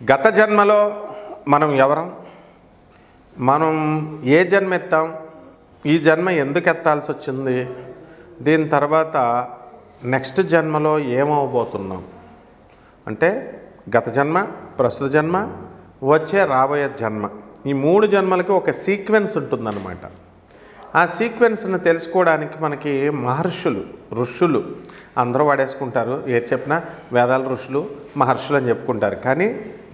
గత జన్మలో మనం ఎవరం, మనం ఏ జన్మ ఎత్తాం, ఈ జన్మ ఎందుకు ఎత్తాల్సి వచ్చింది, దీని తర్వాత నెక్స్ట్ జన్మలో ఏమవబోతున్నాం అంటే గత జన్మ, ప్రస్తుత జన్మ, వచ్చే రాబోయే జన్మ, ఈ 3 జన్మలకి ఒక సీక్వెన్స్ ఉంటుందన్నమాట. ఆ సీక్వెన్స్ని తెలుసుకోవడానికి మనకి మహర్షులు, ఋషులు అందరూ వాడేసుకుంటారు. ఏది చెప్పినా వేదాల ఋషులు, మహర్షులు అని చెప్పుకుంటారు. కానీ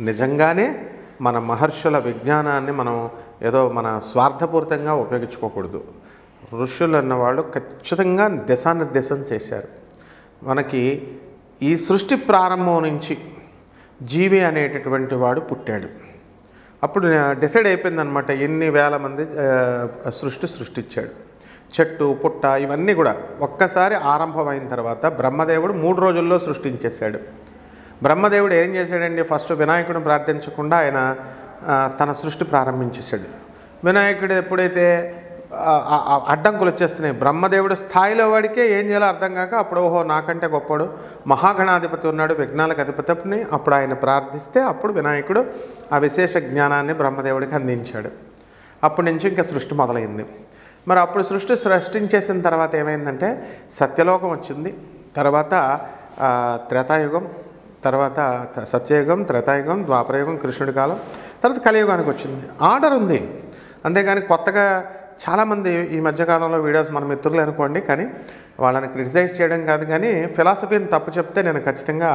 నిజంగానే మన మహర్షుల విజ్ఞానాన్ని మనం ఏదో మన స్వార్థపూరితంగా ఉపయోగించుకోకూడదు. ఋషులు అన్నవాళ్ళు ఖచ్చితంగా దిశానిర్దేశం చేశారు. మనకి ఈ సృష్టి ప్రారంభం నుంచి జీవి అనేటటువంటి వాడు పుట్టాడు. అప్పుడు డిసైడ్ అయిపోయిందనమాట, ఎన్ని వేల మంది సృష్టించాడు. చెట్టు పుట్ట ఇవన్నీ కూడా ఒక్కసారి ఆరంభమైన తర్వాత బ్రహ్మదేవుడు 3 రోజుల్లో సృష్టించేశాడు. బ్రహ్మదేవుడు ఏం చేశాడండి, ఫస్ట్ వినాయకుడిని ప్రార్థించకుండా ఆయన తన సృష్టి ప్రారంభించేశాడు. వినాయకుడు ఎప్పుడైతే అడ్డంకులు వచ్చేస్తున్నాయి, బ్రహ్మదేవుడు స్థాయిలో వాడికే ఏం చేయాలో అర్థం కాక అప్పుడు ఓహో నాకంటే గొప్పడు మహాగణాధిపతి ఉన్నాడు, విఘ్నాలకు అధిపతిని అప్పుడు ఆయన ప్రార్థిస్తే అప్పుడు వినాయకుడు ఆ విశేష జ్ఞానాన్ని బ్రహ్మదేవుడికి అందించాడు. అప్పటి నుంచి ఇంకా సృష్టి మొదలైంది. మరి అప్పుడు సృష్టించేసిన తర్వాత ఏమైందంటే సత్యలోకం వచ్చింది, తర్వాత త్రేతాయుగం, తర్వాత సత్యయుగం, త్రేతాయుగం, ద్వాపరయుగం, కృష్ణుడి కాలం, తర్వాత కలియుగానికి వచ్చింది. ఆర్డర్ ఉంది. అంతేగాని కొత్తగా చాలామంది ఈ మధ్యకాలంలో వీడియోస్ మన మిత్రులు అనుకోండి, కానీ వాళ్ళని క్రిటిసైజ్ చేయడం కాదు, కానీ ఫిలాసఫీని తప్పు చెప్తే నేను ఖచ్చితంగా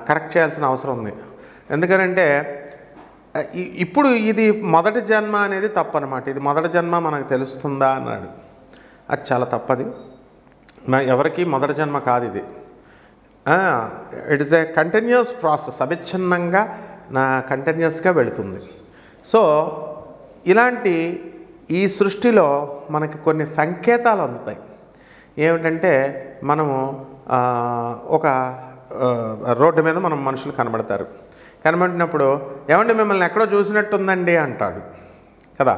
కరెక్ట్ చేయాల్సిన అవసరం ఉంది. ఎందుకనంటే ఇప్పుడు ఇది మొదటి జన్మ అనేది తప్పు అనమాట. ఇది మొదటి జన్మ మనకు తెలుస్తుందా అన్నాడు, అది చాలా తప్పది. ఎవరికి మొదటి జన్మ కాదు ఇది. It is a continuous process, అవిచ్ఛిన్నంగా కంటిన్యూస్గా వెళుతుంది. సో ఇలాంటి ఈ సృష్టిలో మనకి కొన్ని సంకేతాలు అందుతాయి. ఏమిటంటే మనము ఒక రోడ్డు మీద మనం మనుషులు కనబడతారు, కనబడినప్పుడు ఏమంటే మిమ్మల్ని ఎక్కడో చూసినట్టుందండి అంటాడు కదా.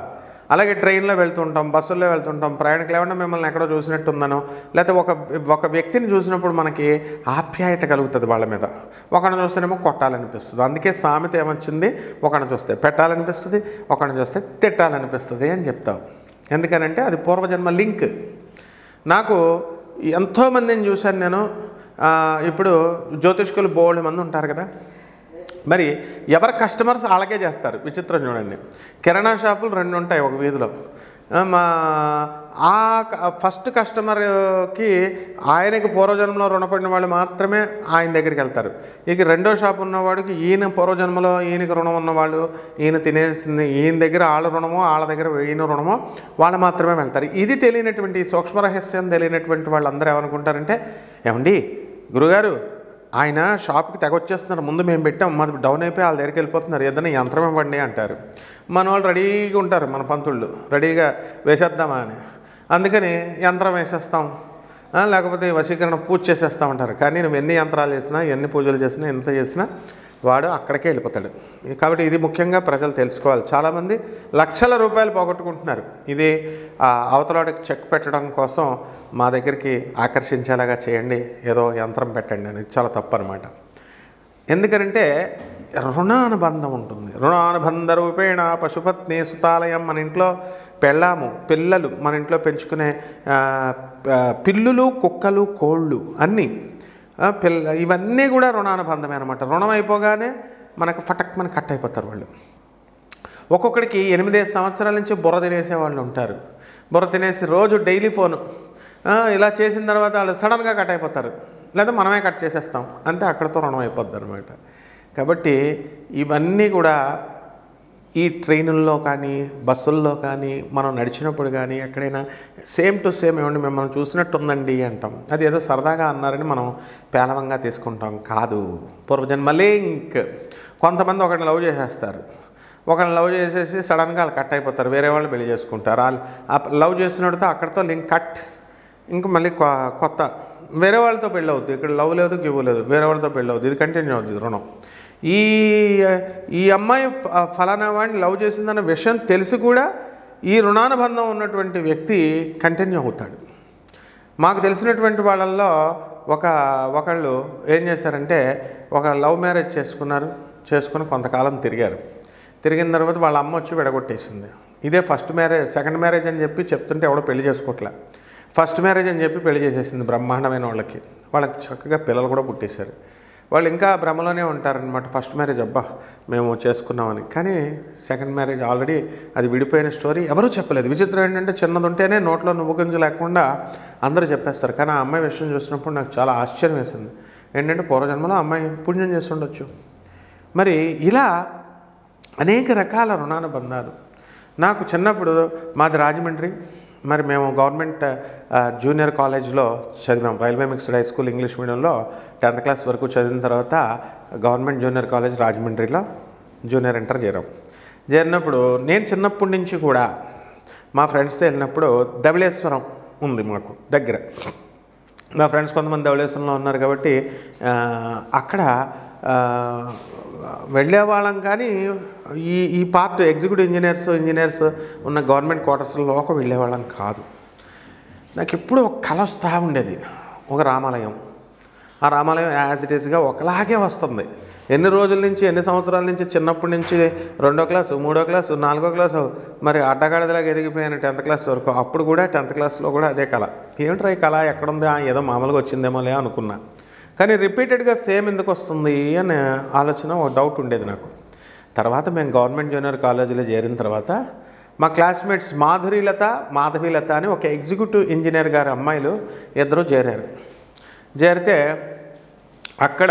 అలాగే ట్రైన్లో వెళ్తుంటాం, బస్సుల్లో వెళ్తుంటాం, ప్రయాణికులు ఏమన్నా మిమ్మల్ని ఎక్కడో చూసినట్టుందనో, లేకపోతే ఒక వ్యక్తిని చూసినప్పుడు మనకి ఆప్యాయత కలుగుతుంది వాళ్ళ మీద. ఒకరిని చూస్తేనేమో కొట్టాలనిపిస్తుంది. అందుకే సామెత ఏమొచ్చింది, ఒకరిని చూస్తే పెట్టాలనిపిస్తుంది, ఒకరిని చూస్తే తిట్టాలనిపిస్తుంది అని చెప్తావు. ఎందుకనంటే అది పూర్వజన్మ లింక్. నాకు ఎంతోమందిని చూశాను నేను. ఇప్పుడు జ్యోతిష్కులు బోల్డ్ మంది ఉంటారు కదా, మరి ఎవరి కస్టమర్స్ వాళ్ళకే చేస్తారు. విచిత్రం చూడండి, కిరాణా షాపులు 2 ఉంటాయి ఒక వీధిలో. ఫస్ట్ కస్టమర్కి ఆయనకి పూర్వజన్మలో రుణపడిన వాళ్ళు మాత్రమే ఆయన దగ్గరికి వెళ్తారు. ఇక రెండో షాపు ఉన్నవాడికి ఈయన పూర్వజన్మలో ఈయనకి రుణం ఉన్నవాళ్ళు, ఈయన తినేసింది ఈయన దగ్గర వాళ్ళ రుణమో, వాళ్ళ దగ్గర ఈయన రుణమో వాళ్ళు మాత్రమే వెళ్తారు. ఇది తెలియనటువంటి సూక్ష్మ రహస్యం తెలియనటువంటి వాళ్ళందరూ ఏమనుకుంటారంటే, ఏమండి గురుగారు ఆయన షాప్కి తెగొచ్చేస్తున్నారు, ముందు మేము పెట్టాం, మాది డౌన్ అయిపోయి వాళ్ళ దగ్గరికి వెళ్ళిపోతున్నారు, ఏదైనా యంత్రం ఇవ్వండి అంటారు. మన వాళ్ళు రెడీగా ఉంటారు, మన పంతుళ్ళు రెడీగా వేసేద్దామా అని. అందుకని యంత్రం వేసేస్తాం, లేకపోతే వశీకరణ పూజ చేసేస్తామంటారు. కానీ నువ్వు ఎన్ని యంత్రాలు చేసినా, ఎన్ని పూజలు చేసినా, ఎంత చేసినా వాడు అక్కడికే వెళ్ళిపోతాడు. కాబట్టి ఇది ముఖ్యంగా ప్రజలు తెలుసుకోవాలి. చాలామంది లక్షల రూపాయలు పోగొట్టుకుంటున్నారు. ఇది అవతలాడికి చెక్ పెట్టడం కోసం మా దగ్గరికి ఆకర్షించేలాగా చేయండి, ఏదో యంత్రం పెట్టండి అని. చాలా తప్పు అనమాట. ఎందుకంటే రుణానుబంధం ఉంటుంది. రుణానుబంధ రూపేణ పశుపత్ని సుతాలయం, మన ఇంట్లో పెళ్ళాము, పిల్లలు, మన ఇంట్లో పెంచుకునే పిల్లులు, కుక్కలు, కోళ్ళు అన్నీ ఇవన్నీ కూడా రుణానుబంధమే అనమాట. రుణం అయిపోగానే మనకు ఫటక్మని కట్ అయిపోతారు వాళ్ళు. ఒక్కొక్కడికి 8 సంవత్సరాల నుంచి బుర్ర తినేసే వాళ్ళు ఉంటారు. బుర్ర తినేసి రోజు డైలీ ఫోను ఇలా చేసిన తర్వాత వాళ్ళు సడన్గా కట్ అయిపోతారు, లేదా మనమే కట్ చేసేస్తాం, అంతే అక్కడితో రుణం అయిపోద్ది అనమాట. కాబట్టి ఇవన్నీ కూడా ఈ ట్రైనుల్లో కానీ, బస్సుల్లో కానీ, మనం నడిచినప్పుడు కానీ ఎక్కడైనా సేమ్ టు సేమ్ ఏమండి మిమ్మల్ని చూసినట్టుందండి అంటాం. అది ఏదో సరదాగా అన్నారని మనం పేలవంగా తీసుకుంటాం. కాదు, పూర్వజన్మ లింక్. కొంతమంది ఒకరిని లవ్ చేసేస్తారు, ఒకరిని లవ్ చేసేసి సడన్గా వాళ్ళు కట్ అయిపోతారు, వేరే వాళ్ళు పెళ్లి చేసుకుంటారు. వాళ్ళు లవ్ చేసినట్టుతో అక్కడితో లింక్ కట్. ఇంక మళ్ళీ కొత్త వేరే వాళ్ళతో పెళ్ళి అవుతుంది. ఇక్కడ లవ్ లేదు, గివ్ లేదు, వేరే వాళ్ళతో పెళ్ళి అవుతుంది. ఇది కంటిన్యూ అవుతుంది రుణం. ఈ అమ్మాయి ఫలానా వాడిని లవ్ చేసిందన్న విషయం తెలిసి కూడా ఈ రుణానుబంధం ఉన్నటువంటి వ్యక్తి కంటిన్యూ అవుతాడు. మాకు తెలిసినటువంటి వాళ్ళల్లో ఒకళ్ళు ఏం చేశారంటే, ఒక లవ్ మ్యారేజ్ చేసుకున్నారు, చేసుకుని కొంతకాలం తిరిగిన తర్వాత వాళ్ళ అమ్మ వచ్చి విడగొట్టేసింది. ఇదే ఫస్ట్ మ్యారేజ్. సెకండ్ మ్యారేజ్ అని చెప్పి చెప్తుంటే ఎవడో పెళ్లి చేసుకోవట్లే. ఫస్ట్ మ్యారేజ్ అని చెప్పి పెళ్లి చేసేసింది బ్రహ్మాండమైన వాళ్ళకి చక్కగా పిల్లలు కూడా పుట్టేశారు. వాళ్ళు ఇంకా భ్రమలోనే ఉంటారనమాట. ఫస్ట్ మ్యారేజ్ అబ్బా మేము చేసుకున్నామని, కానీ సెకండ్ మ్యారేజ్ ఆల్రెడీ అది విడిపోయిన స్టోరీ, ఎవరూ చెప్పలేదు. విచిత్రం ఏంటంటే చిన్నది ఉంటేనే నోట్లో నువ్వు గుంజు లేకుండా అందరూ చెప్పేస్తారు. కానీ ఆ అమ్మాయి విషయం చూసినప్పుడు నాకు చాలా ఆశ్చర్యం వేసింది. ఏంటంటే పూర్వజన్మలో అమ్మాయి పుణ్యం చేసి ఉండొచ్చు. మరి ఇలా అనేక రకాల రుణానుబంధాలు. నాకు చిన్నప్పుడు మాది రాజమండ్రి, మరి మేము గవర్నమెంట్ జూనియర్ కాలేజ్లో చదివాం. Railway mixed high school English మీడియంలో 10th క్లాస్ వరకు చదివిన తర్వాత గవర్నమెంట్ జూనియర్ కాలేజ్ రాజమండ్రిలో జూనియర్ ఇంటర్ చేరినప్పుడు నేను చిన్నప్పటి నుంచి కూడా మా ఫ్రెండ్స్తో వెళ్ళినప్పుడు ధవళేశ్వరం ఉంది మాకు దగ్గర. మా ఫ్రెండ్స్ కొంతమంది ధవళేశ్వరంలో ఉన్నారు కాబట్టి అక్కడ వెళ్ళేవాళ్ళం. కానీ ఈ పార్ట్ ఎగ్జిక్యూటివ్ ఇంజనీర్స్ ఉన్న గవర్నమెంట్ క్వార్టర్స్లోకి వెళ్ళేవాళ్ళం కాదు. నాకు ఎప్పుడూ ఒక కళ వస్తూ ఉండేది, ఒక రామాలయం. ఆ రామాలయం యాజ్ ఇట్ ఈస్గా ఒకలాగే వస్తుంది. ఎన్ని రోజుల నుంచి, ఎన్ని సంవత్సరాల నుంచి, చిన్నప్పటి నుంచి 2వ క్లాసు, 3వ క్లాసు, 4వ క్లాసు, మరి అడ్డగాడిదలాగా ఎదిగిపోయాను 10th క్లాస్ వరకు. అప్పుడు కూడా 10th క్లాస్లో కూడా అదే కళ. ఏమిట్రా ఈ కళ ఎక్కడుంది, ఏదో మామూలుగా వచ్చిందేమోలే అనుకున్నా. కానీ రిపీటెడ్గా సేమ్ ఎందుకు వస్తుంది అని ఆలోచన, ఒక డౌట్ ఉండేది నాకు. తర్వాత మేము గవర్నమెంట్ జూనియర్ కాలేజీలో చేరిన తర్వాత మా క్లాస్మేట్స్ మాధవీలత అని ఒక ఎగ్జిక్యూటివ్ ఇంజనీర్ గారి అమ్మాయిలు ఇద్దరు చేరితే అక్కడ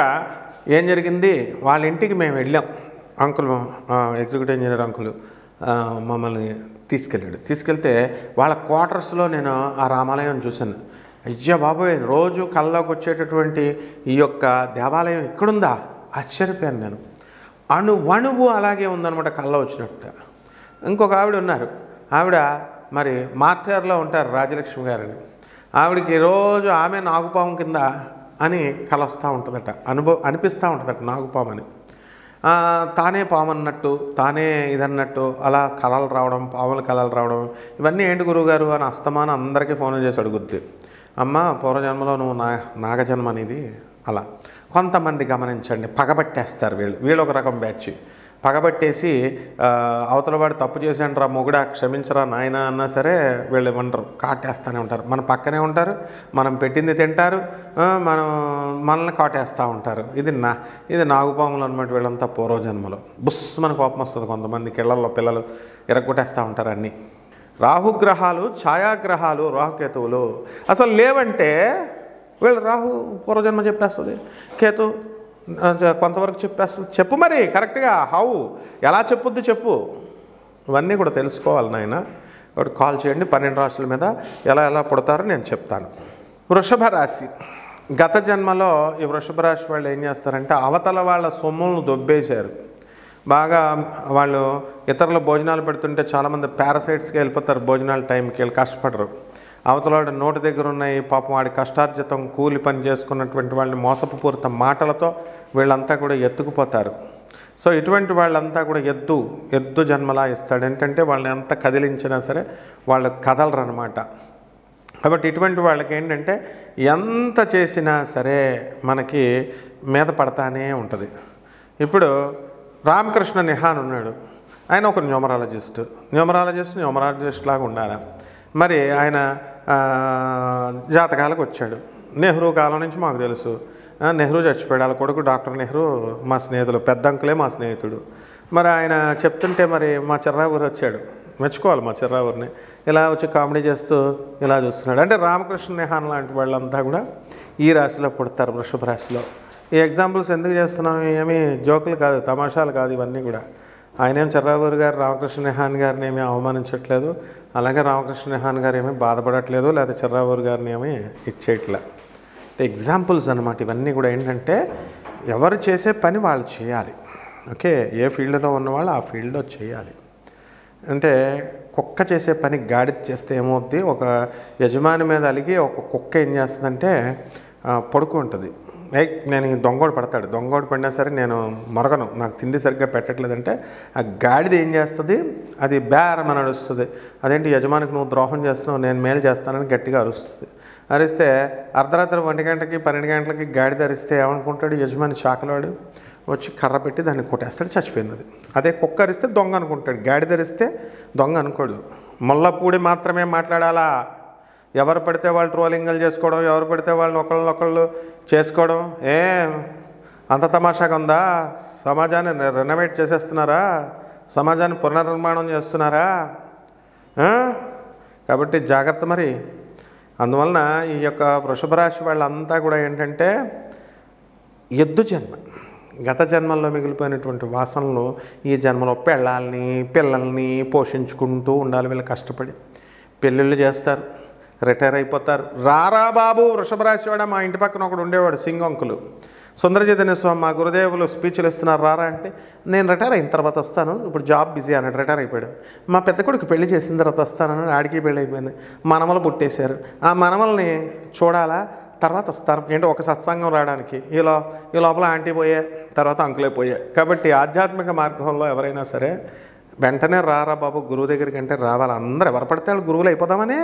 ఏం జరిగింది, వాళ్ళ ఇంటికి మేము వెళ్ళాం. అంకుల్, ఎగ్జిక్యూటివ్ ఇంజనీర్ అంకుల్ మమ్మల్ని తీసుకెళ్తే వాళ్ళ క్వార్టర్స్లో నేను ఆ రామాలయం చూశాను. అయ్యా బాబోయ్, రోజు కళ్ళలోకి వచ్చేటటువంటి ఈ యొక్క దేవాలయం ఇక్కడుందా, ఆశ్చర్యపోయాను నేను. అణువణువు అలాగే ఉందన్నమాట, కళ్ళ వచ్చినట్టు. ఇంకొక ఆవిడ ఉన్నారు, ఆవిడ మరి మార్చార్లో ఉంటారు, రాజలక్ష్మి గారని. ఆవిడకి రోజు ఆమె నాగుపాము కింద అని కళ వస్తూ ఉంటుందట, అనిపిస్తూ ఉంటుందట నాగుపాము అని. తానే పాము అన్నట్టు, తానే ఇదన్నట్టు అలా కళలు రావడం, పాముల కళలు రావడం. ఇవన్నీ ఏంటి గురువుగారు అని అస్తమానం అందరికీ ఫోన్లు చేసి అడుగుద్ది. అమ్మ పూర్వజన్మలో నువ్వు నాగజన్మ అనేది. అలా కొంతమంది గమనించండి, పగబట్టేస్తారు వీళ్ళు ఒక రకం బ్యాచ్. పగబట్టేసి అవతలవాడు తప్పు చేశాను రా మొగుడా, క్షమించరా నాయన అన్నా సరే వీళ్ళు ఇవ్వంటారు, కాటేస్తూనే ఉంటారు. మన పక్కనే ఉంటారు, మనం పెట్టింది తింటారు, మనల్ని కాటేస్తూ ఉంటారు. ఇది నాగుపాములు అనమాట వీళ్ళంతా పూర్వజన్మలో. బుస్ మన కోపం వస్తుంది. కొంతమంది కిళ్ళల్లో పిల్లలు ఇరగొట్టేస్తూ ఉంటారు అన్నీ. రాహుగ్రహాలు, ఛాయాగ్రహాలు, రాహుకేతువులు అసలు లేవంటే వీళ్ళు రాహు పూర్వజన్మ చెప్పేస్తుంది, కేతు కొంతవరకు చెప్పేస్తుంది. చెప్పు మరి కరెక్ట్గా, ఎలా చెప్పుద్దు చెప్పు. ఇవన్నీ కూడా తెలుసుకోవాలి నాయన. కాబట్టి కాల్ చేయండి. 12 రాశుల మీద ఎలా పుడతారో నేను చెప్తాను. వృషభ రాశి. గత జన్మలో ఈ వృషభ రాశి వాళ్ళు ఏం చేస్తారంటే అవతల వాళ్ళ సొమ్ములను దొబ్బేశారు బాగా. వాళ్ళు ఇతరుల భోజనాలు పెడుతుంటే చాలామంది పారాసైట్స్కి వెళ్ళిపోతారు. భోజనాల టైంకి వెళ్ళి కష్టపడరు. అవతల నోటి దగ్గర ఉన్నాయి పాపం, వాడి కష్టార్జితం కూలి పని చేసుకున్నటువంటి వాళ్ళని మోసపూరిత మాటలతో వీళ్ళంతా కూడా ఎత్తుకుపోతారు. సో ఇటువంటి వాళ్ళంతా కూడా ఎద్దు జన్మలా ఇస్తాడు. ఏంటంటే వాళ్ళని ఎంత కదిలించినా సరే వాళ్ళు కదలరు అనమాట. కాబట్టి ఇటువంటి వాళ్ళకి ఏంటంటే ఎంత చేసినా సరే మనకి మీద పడతానే ఉంటుంది. ఇప్పుడు రామకృష్ణ నిహాన్ ఉన్నాడు, ఆయన ఒక న్యూమరాలజిస్ట్ లాగా ఉండాలి. మరి ఆయన జాతకాలకు వచ్చాడు. నెహ్రూ కాలం నుంచి మాకు తెలుసు. నెహ్రూ చచ్చిపోయాడు, వాళ్ళ కొడుకు డాక్టర్ నెహ్రూ మా స్నేహితులు, పెద్ద అంకులే మా స్నేహితుడు. మరి ఆయన చెప్తుంటే మరి మా చిర్రావూరు వచ్చాడు, మెచ్చుకోవాలి మా చిర్రావూరిని. ఇలా వచ్చి కామెడీ చేస్తూ ఇలా చూస్తున్నాడు. అంటే రామకృష్ణ నిహాన్ లాంటి వాళ్ళంతా కూడా ఈ రాశిలో పుడతారు, వృషభ రాశిలో. ఈ ఎగ్జాంపుల్స్ ఎందుకు చేస్తున్నాం, ఏమీ జోకులు కాదు, తమాషాలు కాదు ఇవన్నీ కూడా. ఆయనేం చిర్రావూరు గారు రామకృష్ణ నిహాన్ గారిని ఏమీ అవమానించట్లేదు, అలాగే రామకృష్ణ నిహాన్ గారు ఏమీ బాధపడట్లేదు, లేదా చిర్రావూరు గారిని ఏమీ ఇచ్చేయట్లే. ఎగ్జాంపుల్స్ అన్నమాట ఇవన్నీ కూడా. ఏంటంటే ఎవరు చేసే పని వాళ్ళు చేయాలి. ఓకే, ఏ ఫీల్డ్లో ఉన్నవాళ్ళు ఆ ఫీల్డ్లో చేయాలి. అంటే కుక్క చేసే పని గాడిద చేస్తే ఏమవుద్ది, ఒక యజమాని మీద అలిగి ఒక కుక్క ఏం చేస్తుందంటే పడుకుంటుంది. నేను దొంగోడు పడతాడు, దొంగోడు పడినా సరే నేను మొరగను, నాకు తిండి సరిగ్గా పెట్టట్లేదంటే ఆ గాడిద ఏం చేస్తుంది, అది బేరమని అరుస్తుంది. అదేంటి యజమానికి నువ్వు ద్రోహం చేస్తున్నావు, నేను మేలు చేస్తానని గట్టిగా అరుస్తుంది. అరిస్తే అర్ధరాత్రి 1 గంటకి 12 గంటలకి గాడిద అరిస్తే ఏమనుకుంటాడు యజమాని, చాకలవాడు. వచ్చి కర్ర పెట్టి దాన్ని కొట్టేస్తాడు, చచ్చిపోయింది అది. అదే కుక్క అరిస్తే దొంగ అనుకుంటాడు, గాడిద అరిస్తే దొంగ అనుకోడు. ముల్లపూడి మాత్రమే మాట్లాడాలా. ఎవరు పడితే వాళ్ళు ట్రోలింగ్లు చేసుకోవడం, ఎవరు పడితే వాళ్ళని ఒకళ్ళు చేసుకోవడం అంత తమాషాగా ఉందా? సమాజాన్ని రెనోవేట్ చేసేస్తున్నారా? సమాజాన్ని పునర్నిర్మాణం చేస్తున్నారా? కాబట్టి జాగ్రత్త మరి. అందువలన ఈ యొక్క వృషభ రాశి వాళ్ళంతా కూడా ఏంటంటే ఎద్దు జన్మ, గత జన్మల్లో మిగిలిపోయినటువంటి వాసనలు ఈ జన్మలో పెళ్ళాలని పిల్లల్ని పోషించుకుంటూ ఉండాలి. వీళ్ళు కష్టపడి పెళ్ళిళ్ళు చేస్తారు, రిటైర్ అయిపోతారు. రారా బాబు వృషభ రాశి వాడ. మా ఇంటి పక్కన ఒకడు ఉండేవాడు సింగంకులు, సుందర చైతన్య స్వామి మా గురుదేవులు స్పీచ్లు ఇస్తున్నారు రారా అంటే, నేను రిటైర్ అయిన తర్వాత వస్తాను, ఇప్పుడు జాబ్ బిజీ అన్నాడు, రిటైర్ అయిపోయాడు. మా పెద్ద కొడుకు పెళ్లి చేసిన తర్వాత వస్తానని, ఆడికి పెళ్ళి అయిపోయింది, మనమలు పుట్టేశారు. ఆ మనమల్ని చూడాలా, తర్వాత వస్తాను. ఏంటో ఒక సత్సంగం రావడానికి ఈ లోపల ఆంటీ పోయే, తర్వాత అంకులే పోయే. కాబట్టి ఆధ్యాత్మిక మార్గంలో ఎవరైనా సరే వెంటనే రారా బాబు గురువు దగ్గరికి అంటే రావాలి. అందరూ ఎవరు పడితే వాళ్ళు గురువులు అయిపోదామనే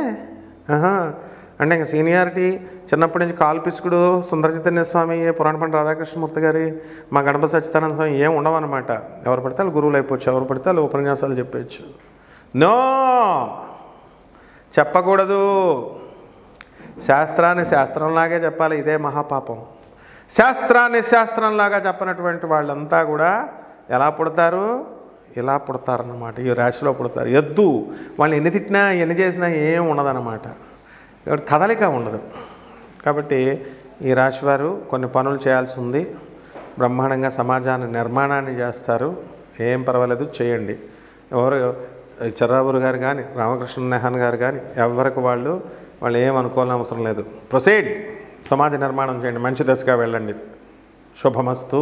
అంటే ఇంకా సీనియారిటీ చిన్నప్పటి నుంచి కాల్పిసుకుడు సుందర చైతన్య స్వామి, పురాణ పండిత రాధాకృష్ణమూర్తి గారి, మా గణపతి సత్యనారాయణ స్వామి ఏం ఉండవన్నమాట. ఎవరు పడితే వాళ్ళు గురువులు అయిపోవచ్చు, ఎవరు పడితే వాళ్ళు ఉపన్యాసాలు చెప్పచ్చు. నో, చెప్పకూడదు. శాస్త్రాన్ని శాస్త్రంలాగే చెప్పాలి. ఇదే మహాపాపం. శాస్త్రాన్ని శాస్త్రంలాగా చెప్పనటువంటి వాళ్ళంతా కూడా ఎలా పుడతారు? ఇలా పుడతారన్నమాట. ఈ రాశిలో పుడతారు. ఎద్దు వాళ్ళు ఎన్ని తిట్టినా ఎన్ని చేసినా ఏం ఉండదన్నమాట. కదలిక ఉండదు. కాబట్టి ఈ రాశివారు కొన్ని పనులు చేయాల్సి ఉంది. బ్రహ్మాండంగా సమాజాన్ని నిర్మాణాన్ని చేస్తారు. ఏం పర్వాలేదు, చేయండి. ఎవరు చర్రాబురు గారు కానీ రామకృష్ణ నెహాన్ గారు కానీ ఎవరికి వాళ్ళు ఏమనుకోవాలని అవసరం లేదు. ప్రొసీడ్, సమాజ నిర్మాణం చేయండి, మంచి దశగా వెళ్ళండి. శుభమస్తు.